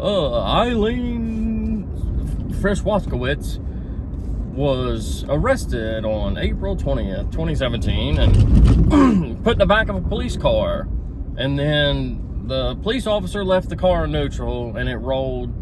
Eileen Frischwaskowitz was arrested on April 20th, 2017 and put in the back of a police car. And then the police officer left the car in neutral and it rolled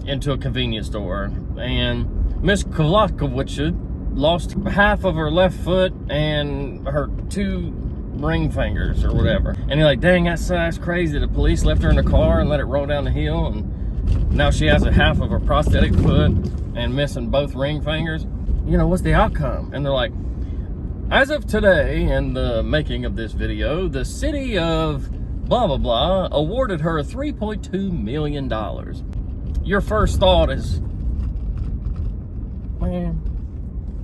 into a convenience store. And Miss Kowalkiewicz lost half of her left foot and her 2 ring fingers or whatever. And you're like, dang, that's crazy. The police left her in the car and let it roll down the hill, and now she has a half of her prosthetic foot and missing both ring fingers. You know, what's the outcome? And they're like, as of today, in the making of this video, the city of blah blah blah awarded her $3.2 million. Your first thought is, man,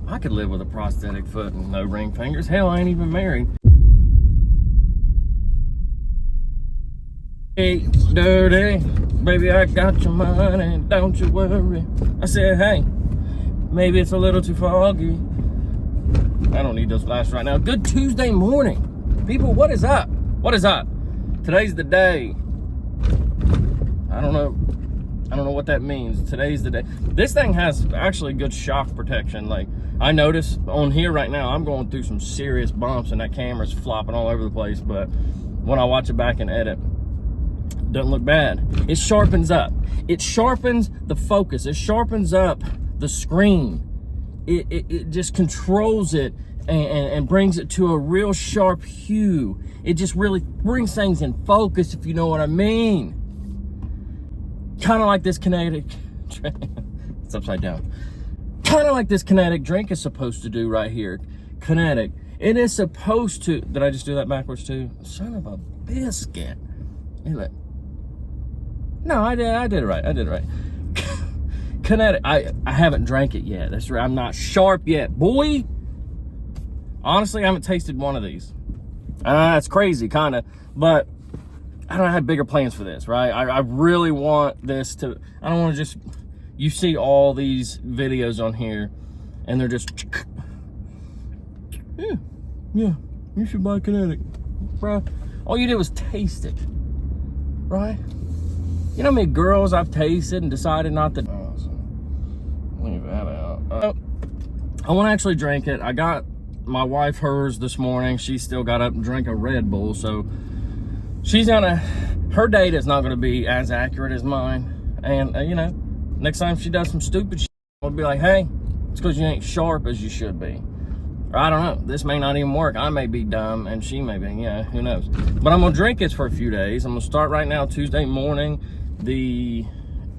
I could live with a prosthetic foot and no ring fingers. Hell, I ain't even married. Hey, dirty, baby, I got your money, don't you worry. I said, hey, maybe it's a little too foggy. I don't need those flashes right now. Good Tuesday morning. People, what is up? What is up? Today's the day. I don't know what that means. Today's the day. This thing has actually good shock protection. Like, I notice on here right now, I'm going through some serious bumps and that camera's flopping all over the place. But when I watch it back and edit, it doesn't look bad. It sharpens up. It sharpens the focus. It sharpens up the screen. It just controls it and brings it to a real sharp hue. It just really brings things in focus, if you know what I mean. Kind of like this Kinetic. It's upside down. Kind of like this Kinetic drink is supposed to do right here. Kinetic. It is supposed to. Did I just do that backwards too? Son of a biscuit. Hey, look. No, I did it right. I did it right. Kinetic. I haven't drank it yet. That's right. I'm not sharp yet, boy. Honestly, I haven't tasted one of these. It's crazy, kind of. But I don't have bigger plans for this, right? I really want this to. I don't want to just. You see all these videos on here, and they're just. Yeah. You should buy Kinetic, bro. All you did was taste it, right? You know how many girls I've tasted and decided not to. Leave that out. I want to actually drink it. I got my wife hers this morning. She still got up and drank a Red Bull, so she's her data is not gonna be as accurate as mine. And you know, next time she does some stupid shit, I'll be like, hey, it's because you ain't sharp as you should be. Or I don't know. This may not even work. I may be dumb and she may be. Yeah, who knows? But I'm gonna drink this for a few days. I'm gonna start right now, Tuesday morning, the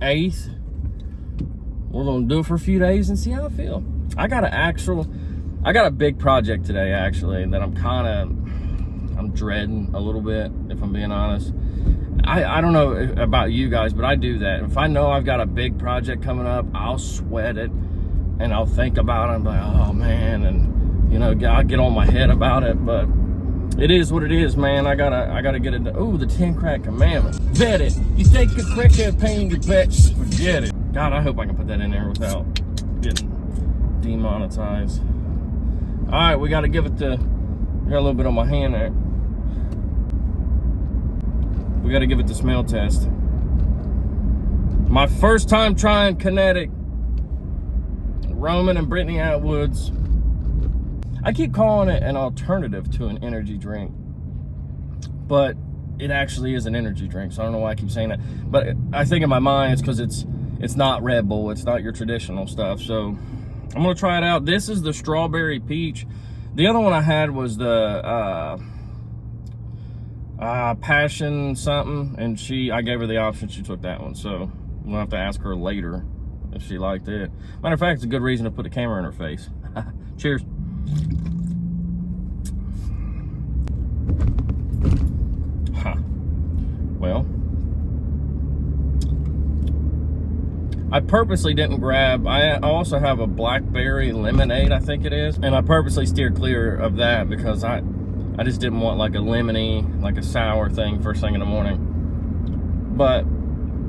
8th. We're gonna do it for a few days and see how I feel. I got a big project today, actually, that I'm dreading a little bit, if I'm being honest. I don't know about you guys, but I do that. If I know I've got a big project coming up, I'll sweat it and I'll think about it. I'm like, oh man, and you know, I'll get on my head about it, but it is what it is, man. I gotta get it. Oh, the 10 crack commandment. Vet it. You think a crackhead paying your bets? Forget it. God, I hope I can put that in there without getting demonetized. All right, we got to give it to. I got a little bit on my hand there. We got to give it the smell test. My first time trying Kinetic. Roman and Brittany Atwood's. I keep calling it an alternative to an energy drink, but it actually is an energy drink. So I don't know why I keep saying that. But I think in my mind it's because it's not Red Bull. It's not your traditional stuff. So I'm going to try it out. This is the strawberry peach. The other one I had was the passion something. And I gave her the option. She took that one. So we'll have to ask her later if she liked it. Matter of fact, it's a good reason to put a camera in her face. Cheers. Huh. Well, I purposely didn't grab, I also have a blackberry lemonade, I think it is. And I purposely steered clear of that because I just didn't want like a lemony, like a sour thing first thing in the morning. But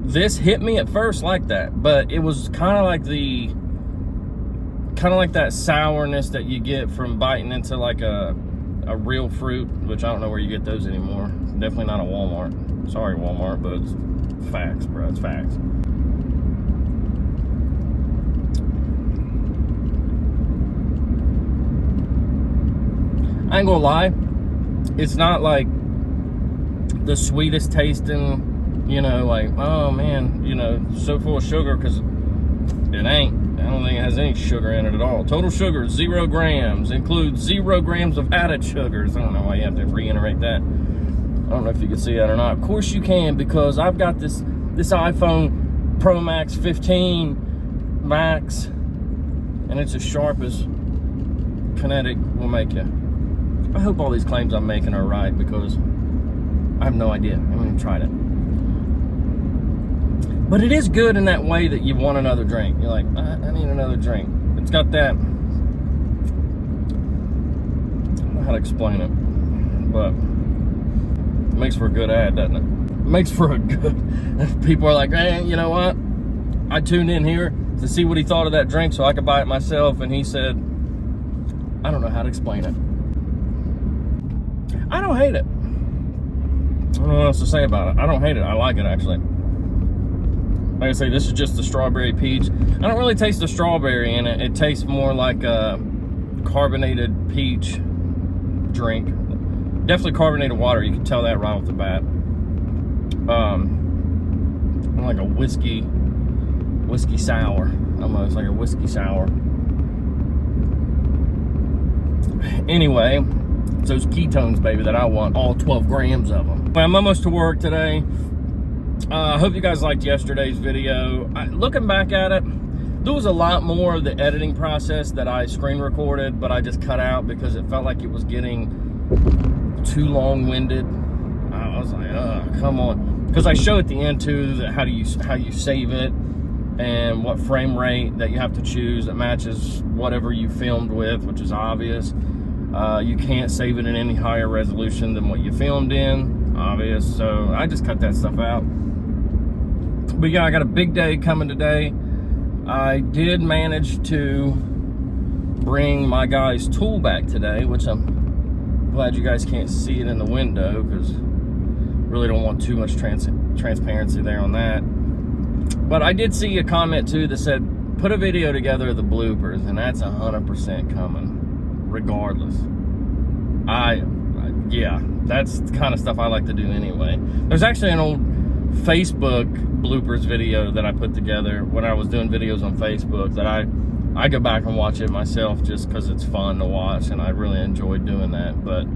this hit me at first like that, but it was kind of like that sourness that you get from biting into like a real fruit, which I don't know where you get those anymore. Definitely not a Walmart. Sorry, Walmart, but Facts, bro. It's facts. I ain't gonna lie. It's not like the sweetest tasting, you know, like, oh man, you know, so full of sugar, because it ain't. I don't think it has any sugar in it at all. Total sugar, 0 grams. Includes 0 grams of added sugars. I don't know why you have to reiterate that. I don't know if you can see that or not. Of course you can, because I've got this iPhone Pro Max 15 Max, and it's as sharp as Kinetic will make you. I hope all these claims I'm making are right, because I have no idea. I haven't even tried it. But it is good in that way that you want another drink. You're like, I need another drink. It's got that, I don't know how to explain it, but it makes for a good ad, doesn't it? It makes for a good, people are like, hey, you know what? I tuned in here to see what he thought of that drink so I could buy it myself, and he said, I don't know how to explain it. I don't hate it. I don't know what else to say about it. I don't hate it. I like it, actually. Like I say, this is just the strawberry peach. I don't really taste the strawberry in it. It tastes more like a carbonated peach drink. Definitely carbonated water. You can tell that right off the bat. Like a whiskey sour. Almost like a whiskey sour. Anyway, it's those ketones, baby, that I want. All 12 grams of them. I'm almost to work today. I hope you guys liked yesterday's video. Looking back at it, there was a lot more of the editing process that I screen recorded, but I just cut out because it felt like it was getting too long-winded. I was like, come on. Because I show at the end too that how you save it and what frame rate that you have to choose that matches whatever you filmed with, which is obvious. You can't save it in any higher resolution than what you filmed in, obvious. So I just cut that stuff out. But yeah, I got a big day coming today. I did manage to bring my guy's tool back today, which I'm glad you guys can't see it in the window, because really don't want too much transparency there on that. But I did see a comment too that said, put a video together of the bloopers, and that's 100% coming, regardless. Yeah, that's the kind of stuff I like to do anyway. There's actually an old Facebook bloopers video that I put together when I was doing videos on Facebook that I go back and watch it myself just because it's fun to watch, and I really enjoyed doing that. But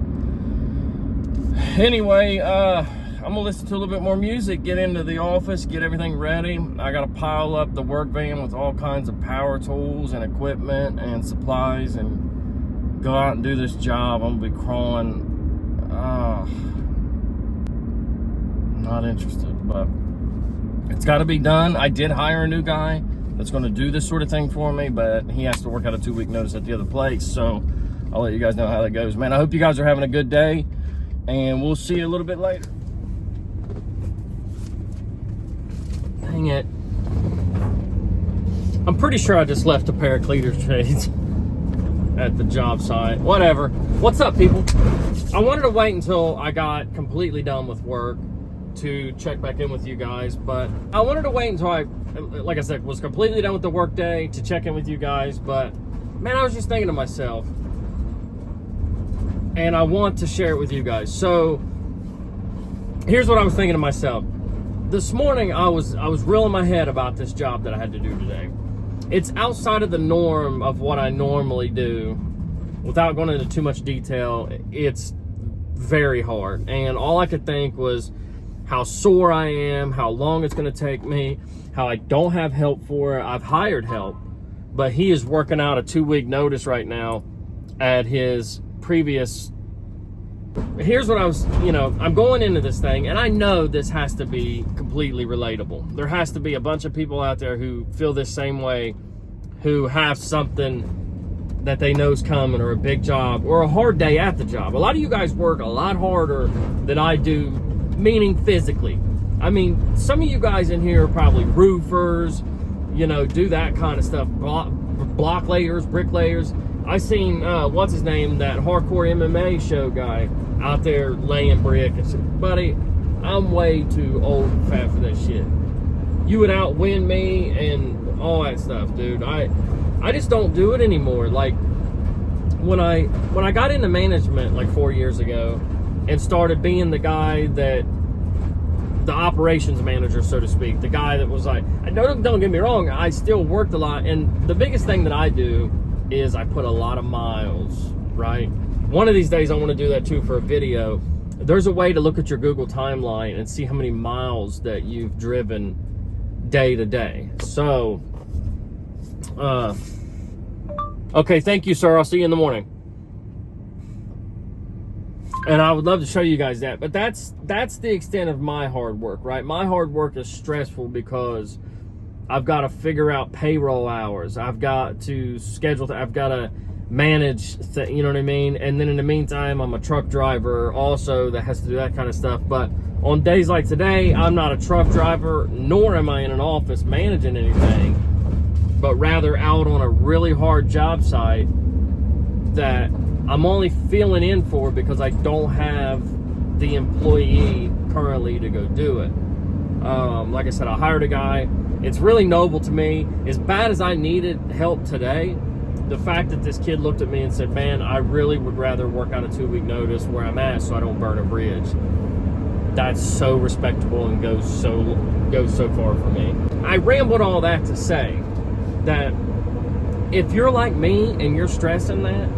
anyway, I'm gonna listen to a little bit more music, get into the office, get everything ready. I gotta pile up the work van with all kinds of power tools and equipment and supplies and go out and do this job. I'm gonna be crawling. Not interested, but it's got to be done. I did hire a new guy that's going to do this sort of thing for me, but he has to work out a 2-week notice at the other place, so I'll let you guys know how that goes. Man, I hope you guys are having a good day, and we'll see you a little bit later. Dang it. I'm pretty sure I just left a pair of cleater shades at the job site. Whatever. What's up, people? I wanted to wait until I got completely done with work to check back in with you guys, but I wanted to wait until I, like I said, was completely done with the work day to check in with you guys. But man, I was just thinking to myself, and I want to share it with you guys. So here's what I was thinking to myself. This morning I was reeling my head about this job that I had to do today. It's outside of the norm of what I normally do. Without going into too much detail, it's very hard, and all I could think was how sore I am, how long it's going to take me, how I don't have help for it. I've hired help, but he is working out a 2-week notice right now at his previous. Here's what I was, I'm going into this thing, and I know this has to be completely relatable. There has to be a bunch of people out there who feel this same way, who have something that they know's coming, or a big job, or a hard day at the job. A lot of you guys work a lot harder than I do, meaning physically. I mean, some of you guys in here are probably roofers, do that kind of stuff, block layers, bricklayers. I seen, what's his name, that hardcore MMA show guy out there laying brick. And said, buddy, I'm way too old and fat for that shit. You would outwin me and all that stuff, dude. I just don't do it anymore. Like, when I got into management like 4 years ago and started being the guy that, the operations manager, so to speak, the guy that was like, don't get me wrong, I still worked a lot, and the biggest thing that I do is I put a lot of miles, right? One of these days I want to do that too for a video. There's a way to look at your Google timeline and see how many miles that you've driven day to day. So, okay, thank you, sir. I'll see you in the morning. And I would love to show you guys that. But that's the extent of my hard work, right? My hard work is stressful because I've got to figure out payroll hours. I've got to schedule, I've got to manage, you know what I mean? And then in the meantime, I'm a truck driver also that has to do that kind of stuff. But on days like today, I'm not a truck driver, nor am I in an office managing anything, but rather out on a really hard job site that I'm only filling in for because I don't have the employee currently to go do it. Like I said, I hired a guy. It's really noble to me. As bad as I needed help today, the fact that this kid looked at me and said, man, I really would rather work out a 2-week notice where I'm at so I don't burn a bridge. That's so respectable and goes so far for me. I rambled all that to say that if you're like me and you're stressing that,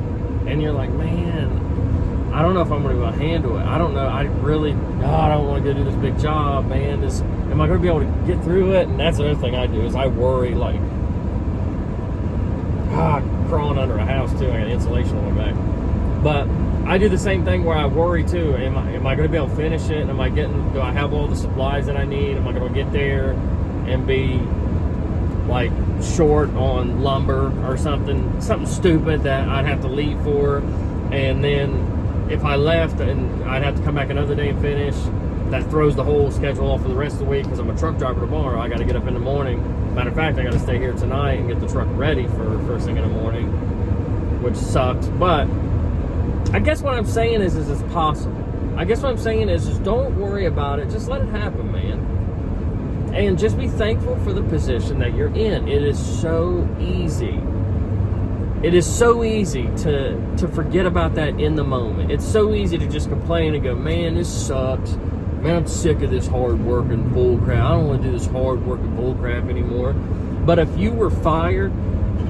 and you're like, man, I don't know if I'm going to be able to handle it. I don't know. I don't want to go do this big job, man. Am I going to be able to get through it? And that's the other thing I do is I worry, like, crawling under a house too. I got insulation on my back. But I do the same thing where I worry too. Am I going to be able to finish it? Do I have all the supplies that I need? Am I going to get there and be like short on lumber or something stupid that I'd have to leave for, and then if I left and I'd have to come back another day and finish, that throws the whole schedule off for the rest of the week because I'm a truck driver tomorrow. I got to get up in the morning. Matter of fact, I got to stay here tonight and get the truck ready for first thing in the morning, which sucks. But I guess what I'm saying is it's possible. I guess what I'm saying is just don't worry about it. Just let it happen, man. And just be thankful for the position that you're in. It is so easy. It is so easy to forget about that in the moment. It's so easy to just complain and go, man, this sucks. Man, I'm sick of this hard-working bullcrap. I don't want to do this hard-working bullcrap anymore. But if you were fired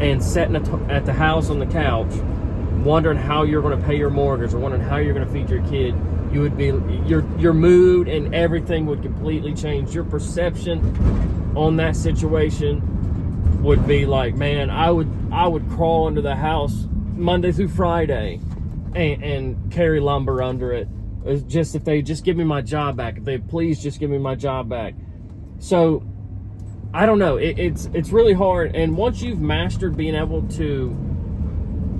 and sitting at the house on the couch, wondering how you're going to pay your mortgage or wondering how you're going to feed your kid, you would be, your mood and everything would completely change. Your perception on that situation would be like, man, I would crawl into the house Monday through Friday and carry lumber under it. It's just if they just give me my job back, if they please just give me my job back. So I don't know. It's really hard. And once you've mastered being able to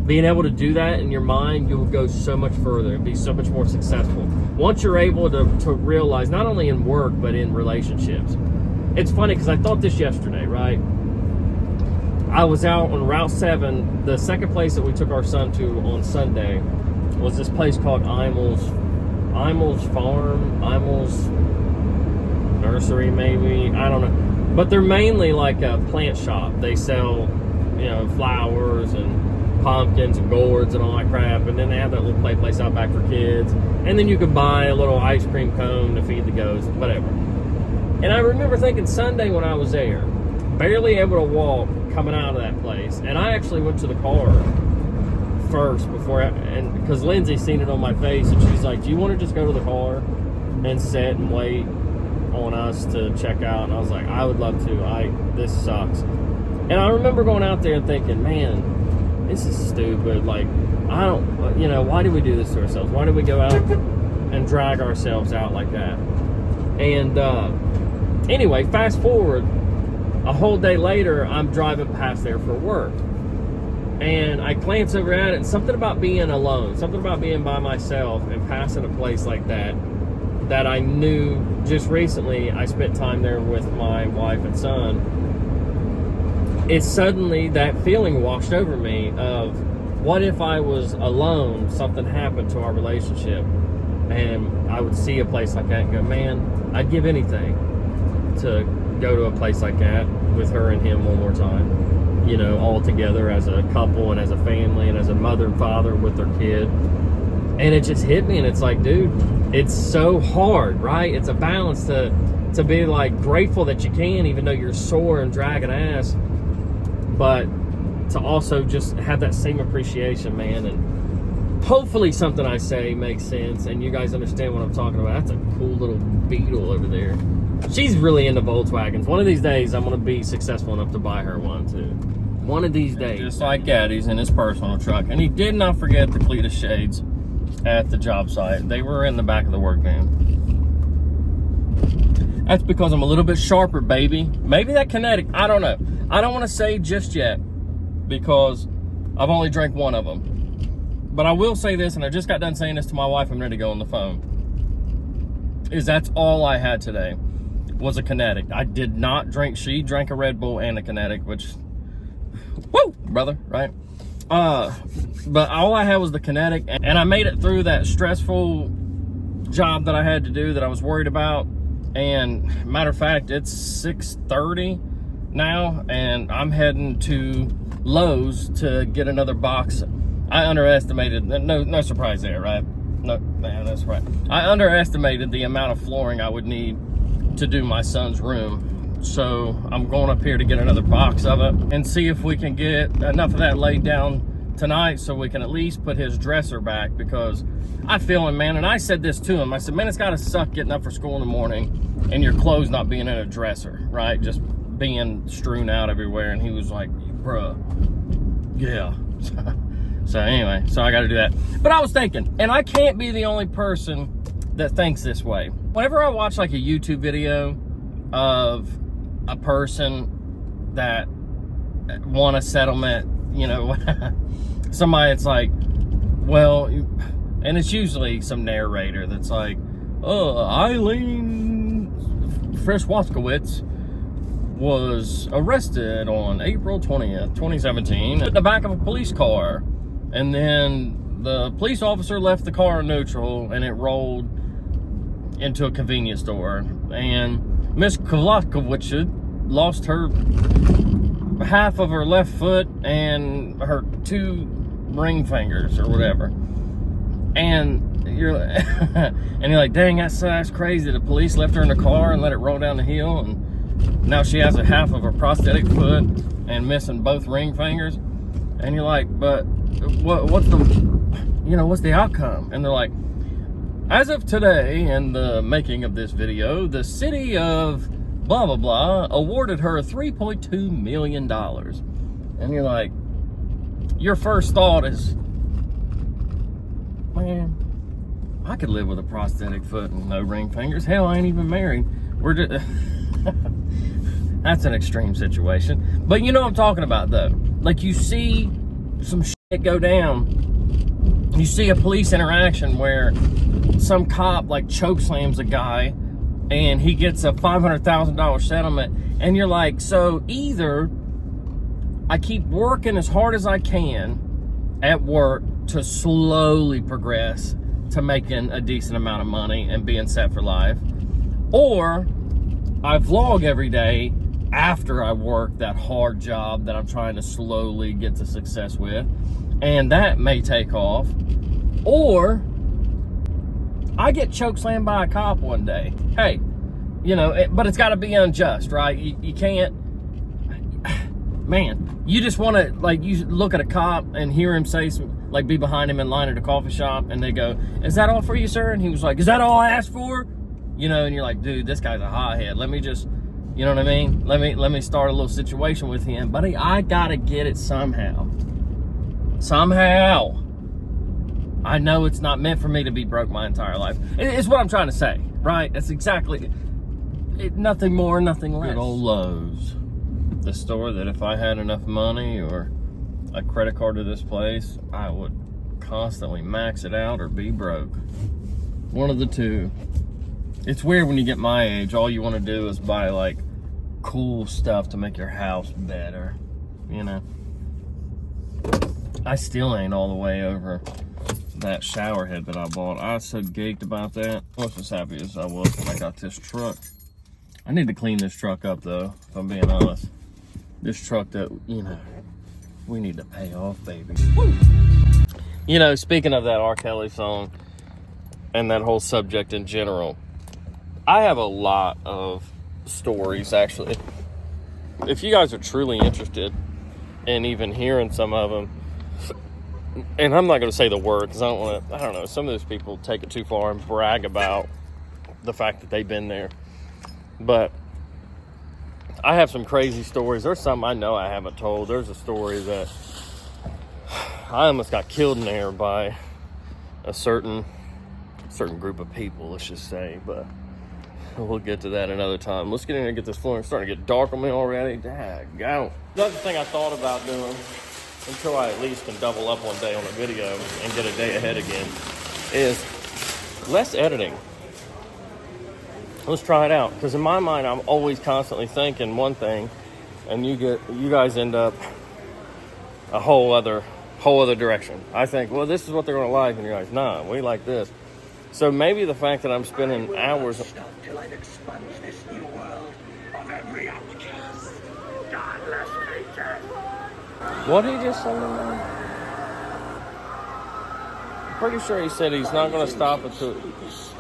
do that in your mind, you'll go so much further and be so much more successful. Once you're able to realize, not only in work, but in relationships. It's funny because I thought this yesterday, right? I was out on Route 7. The second place that we took our son to on Sunday was this place called Imel's Farm, Imel's Nursery, maybe. I don't know. But they're mainly like a plant shop. They sell, flowers and pumpkins and gourds and all that crap, and then they have that little play place out back for kids, and then you can buy a little ice cream cone to feed the goats, whatever. And I remember thinking Sunday when I was there, barely able to walk coming out of that place, and I actually went to the car first and because Lindsay seen it on my face, and she's like, do you want to just go to the car and sit and wait on us to check out? And I was like, I would love to. This sucks. And I remember going out there and thinking, man, this is stupid. Like, why do we do this to ourselves? Why do we go out and drag ourselves out like that? And anyway, fast forward a whole day later, I'm driving past there for work. And I glance over at it, and something about being alone, something about being by myself and passing a place like that I knew just recently I spent time there with my wife and son. It's suddenly that feeling washed over me of, what if I was alone, something happened to our relationship, And I would see a place like that and go, man, I'd give anything to go to a place like that with her and him one more time, you know, all together as a couple and as a family and as a mother and father with their kid. And it just hit me, and it's like, dude, it's so hard, right? It's a balance to be like grateful that you can, even though you're sore and dragging ass, but to also just have that same appreciation, man. And hopefully something I say makes sense and you guys understand what I'm talking about. That's a cool little beetle over there. She's really into Volkswagens. One of these days, I'm going to be successful enough to buy her one, too. One of these days. Just like Gaddy's in his personal truck. And he did not forget the Cletus shades at the job site. They were in the back of the work van. That's because I'm a little bit sharper, baby. Maybe that Kinetic, I don't know. I don't want to say just yet because I've only drank one of them. But I will say this, and I just got done saying this to my wife. I'm ready to go on the phone. Is that's all I had today was a Kinetic. I did not drink. She drank a Red Bull and a Kinetic, which, woo, brother, right? But all I had was the Kinetic, and I made it through that stressful job that I had to do that I was worried about. And matter of fact, it's 6:30 now, and I'm heading to Lowe's to get another box. I underestimated, no surprise there, right? No, man, that's right. I underestimated the amount of flooring I would need to do my son's room. So I'm going up here to get another box of it and see if we can get enough of that laid down tonight so we can at least put his dresser back, because I feel him, man. And I said this to him. I said, man, it's got to suck getting up for school in the morning and your clothes not being in a dresser, right? Just being strewn out everywhere. And he was like, bruh, yeah. So anyway, so I got to do that. But I was thinking, and I can't be the only person that thinks this way. Whenever I watch like a YouTube video of a person that won a settlement, you know, somebody, it's like, well, and it's usually some narrator that's like, Eileen Frischwaskowitz was arrested on April 20th, 2017 in the back of a police car. And then the police officer left the car in neutral and it rolled into a convenience store. And Miss Kowalkiewicz lost her half of her left foot and her 2 ring fingers or whatever. And you're like, dang, that's crazy. The police left her in the car and let it roll down the hill, and now she has a half of her prosthetic foot and missing both ring fingers. And you're like, but what's the outcome? And they're like, as of today, in the making of this video, the city of blah blah blah awarded her $3.2 million. And you're like, your first thought is, man, I could live with a prosthetic foot and no ring fingers. Hell, I ain't even married. We're just that's an extreme situation. But you know what I'm talking about, though. Like, you see some shit go down. You see a police interaction where some cop like choke slams a guy and he gets a $500,000 settlement, and you're like, so either I keep working as hard as I can at work to slowly progress to making a decent amount of money and being set for life, or I vlog every day after I work that hard job that I'm trying to slowly get to success with, and that may take off, or I get chokeslammed by a cop one day. Hey, you know, but it's got to be unjust, right? You can't, man, you just want to, like, you look at a cop and hear him say, like, be behind him in line at a coffee shop, and they go, is that all for you, sir? And he was like, is that all I asked for? You know, and you're like, dude, this guy's a hothead. Let me just, you know what I mean? Let me start a little situation with him. Buddy, I got to get it somehow. Somehow. I know it's not meant for me to be broke my entire life. It's what I'm trying to say, right? That's exactly it. Nothing more, nothing less. Good old Lowe's. The store that if I had enough money or a credit card to this place, I would constantly max it out or be broke. One of the two. It's weird when you get my age, all you want to do is buy like cool stuff to make your house better, you know? I still ain't all the way over that shower head that I bought. I was so geeked about that. I was as happy as I was when I got this truck. I need to clean this truck up though, if I'm being honest. This truck that, you know, we need to pay off, baby. Woo! You know, speaking of that R. Kelly song and that whole subject in general, I have a lot of stories, actually. If you guys are truly interested in even hearing some of them, and I'm not going to say the word because I don't know, some of those people take it too far and brag about the fact that they've been there. But I have some crazy stories. There's some I know I haven't told. There's a story that I almost got killed in there by a certain group of people, let's just say. But we'll get to that another time. Let's get in here and get this floor. It's starting to get dark on me already. Daggone. The other thing I thought about doing, until I at least can double up one day on a video and get a day ahead again, is less editing. Let's try it out. Because in my mind, I'm always constantly thinking one thing, and you guys end up a whole other direction. I think, well, this is what they're going to like, and you're like, nah, we like this. So maybe the fact that I'm spending hours. Till I've expunged this new world of every outcast. Godless creature. What did he just say to me? I'm pretty sure he said he's not going to stop until it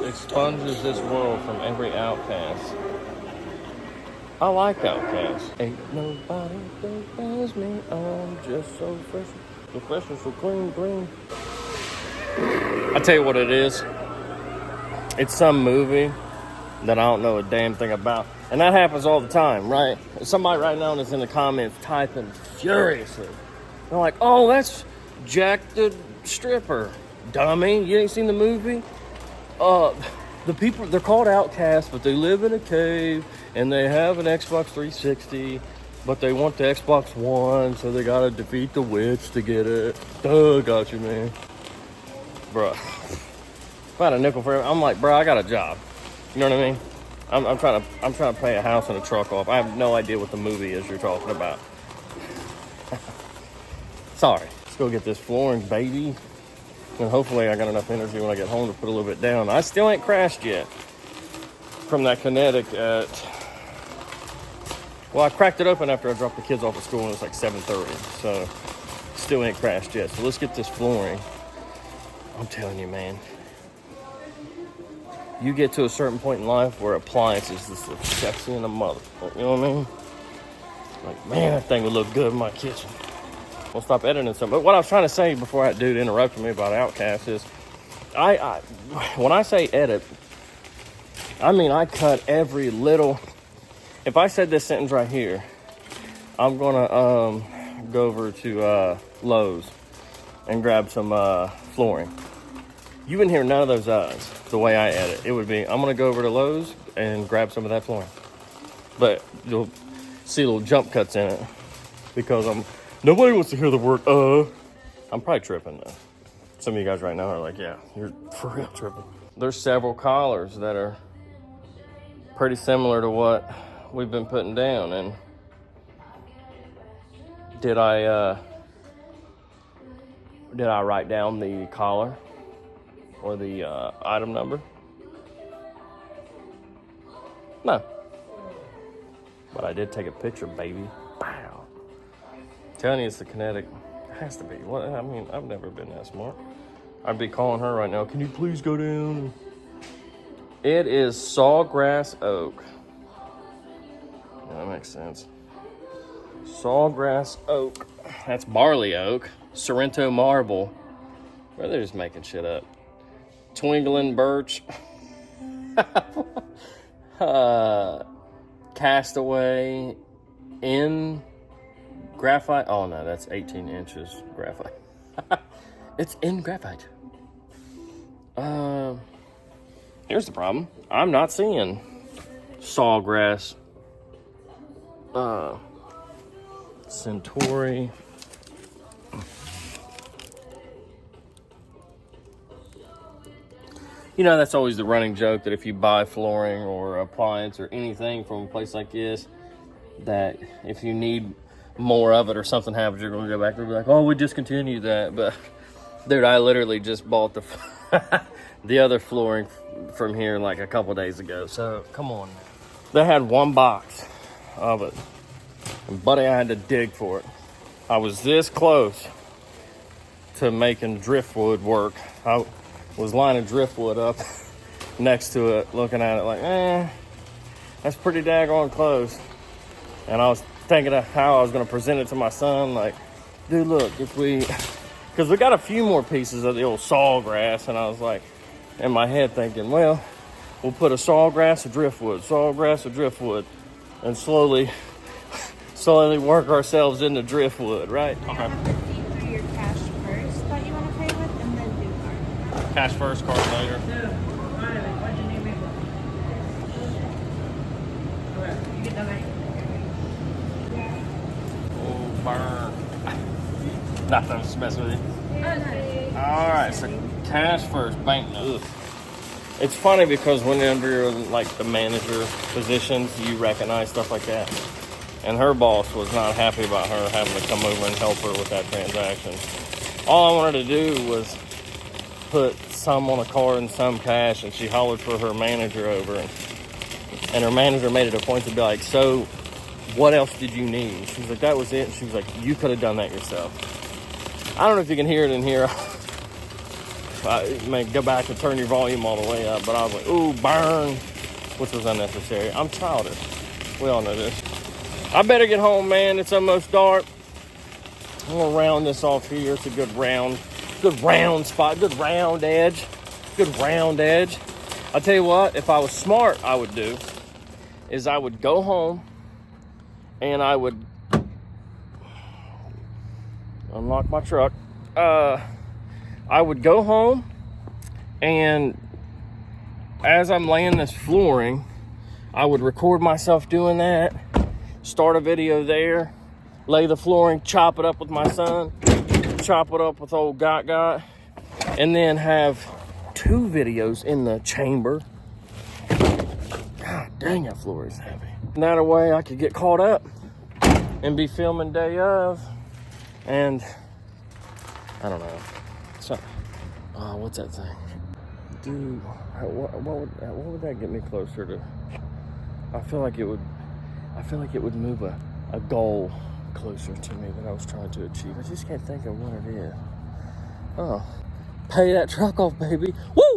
expunges this world from every outcast. I like outcasts. Ain't nobody that does me. I'm just so fresh and so clean, green. I tell you what it is. It's some movie that I don't know a damn thing about. And that happens all the time, right? Somebody right now is in the comments typing furiously. They're like, oh, that's Jack the Stripper. Dummy, you ain't seen the movie? The people, they're called outcasts, but they live in a cave, and they have an Xbox 360, but they want the Xbox One, so they gotta defeat the witch to get it. Duh, got you, man. Bruh. If I had a nickel for it, I'm like, bro, I got a job. You know what I mean? I'm trying to pay a house and a truck off. I have no idea what the movie is you're talking about. Sorry. Let's go get this flooring, baby. And hopefully I got enough energy when I get home to put a little bit down. I still ain't crashed yet from that Kinetic at... Well, I cracked it open after I dropped the kids off at school and it was like 7:30. So, still ain't crashed yet. So let's get this flooring. I'm telling you, man. You get to a certain point in life where appliances just look sexy in the mother. You know what I mean? Like, man, that thing would look good in my kitchen. We'll stop editing something. But what I was trying to say before that dude interrupted me about Outcast is, when I say edit, I mean I cut every little. If I said this sentence right here, I'm gonna go over to Lowe's and grab some flooring. You wouldn't hear none of those eyes the way I edit. It would be, I'm going to go over to Lowe's and grab some of that flooring. But you'll see little jump cuts in it because nobody wants to hear the word, I'm probably tripping though. Some of you guys right now are like, yeah, you're for real tripping. There's several collars that are pretty similar to what we've been putting down. And did I write down the collar? Or the item number? No. But I did take a picture, baby. Wow. Telling you it's the Kinetic. It has to be. What? I mean, I've never been that smart. I'd be calling her right now. Can you please go down? It is sawgrass oak. Yeah, that makes sense. Sawgrass oak. That's barley oak. Sorrento marble. Well, they're just making shit up. Twingling birch, castaway, in graphite. Oh no, that's 18 inches graphite. It's in graphite. Here's the problem. I'm not seeing sawgrass, Centauri. You know, that's always the running joke that if you buy flooring or appliance or anything from a place like this, that if you need more of it or something happens, you're going to go back and be like, oh, we discontinued that. But Dude, I literally just bought the the other flooring from here like a couple days ago. So come on. They had one box of it. And buddy, I had to dig for it. I was this close to making driftwood work. I was lining driftwood up next to it, looking at it like, that's pretty daggone close. And I was thinking of how I was gonna present it to my son, like, dude, look, because we got a few more pieces of the old sawgrass, and I was like, in my head thinking, well, we'll put a sawgrass of driftwood, and slowly work ourselves into driftwood, right? You have to see through your cash first that you want to pay with, and then do card. Cash first, card later. Oh, burn. Nothing, just messing with you. All right, so cash first, bank note. It's funny because whenever you're in, like, the manager positions, you recognize stuff like that. And her boss was not happy about her having to come over and help her with that transaction. All I wanted to do was put some on a card and some cash, and she hollered for her manager over. And her manager made it a point to be like, so what else did you need? She was like, that was it. She was like, you could have done that yourself. I don't know if you can hear it in here. I may go back and turn your volume all the way up, but I was like, ooh, burn, which was unnecessary. I'm childish. We all know this. I better get home, man. It's almost dark. I'm gonna round this off here. It's a good round spot, good round edge. I'll tell you what, if I was smart, I would do is I would go home and I would unlock my truck. I would go home, and as I'm laying this flooring, I would record myself doing that, start a video there, lay the flooring, chop it up with my son, chop it up with old Got, and then have 2 videos in the chamber. God dang, that floor is heavy. And that way I could get caught up and be filming day of, and I don't know. So, what's that thing? Dude, what would that get me closer to? I feel like it would move a goal closer to me that I was trying to achieve. I just can't think of what it is. Oh, pay that truck off, baby. Woo!